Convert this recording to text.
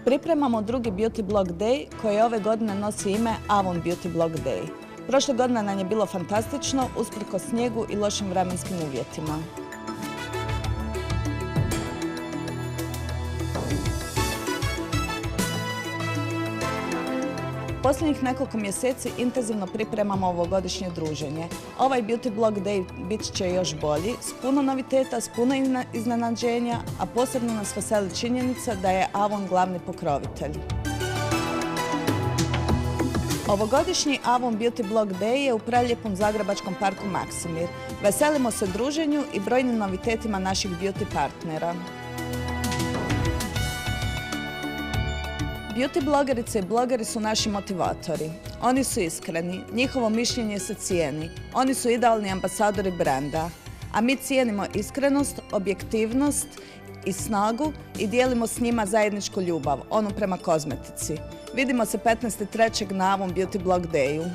Pripremamo drugi Beauty Blog Day koji ove godine nosi ime Avon Beauty Blog Day. Prošle godine nam je bilo fantastično, usprkos snijegu i lošim vremenskim uvjetima. Posljednjih nekoliko mjeseci intenzivno pripremamo ovogodišnje druženje. Ovaj Beauty Blog Day bit će još bolji, s puno noviteta, s puno iznenađenja, a posebno nas veseli činjenica da je Avon glavni pokrovitelj. Ovogodišnji Avon Beauty Blog Day je u prelijepom zagrebačkom parku Maksimir. Veselimo se druženju i brojnim novitetima naših beauty partnera. Beauty blogerice i blogeri su naši motivatori. Oni su iskreni, njihovo mišljenje se cijeni. Oni su idealni ambasadori brenda. A mi cijenimo iskrenost, objektivnost i snagu i dijelimo s njima zajedničku ljubav, onu prema kozmetici. Vidimo se 15.3. na Avon Beauty Blog Dayu.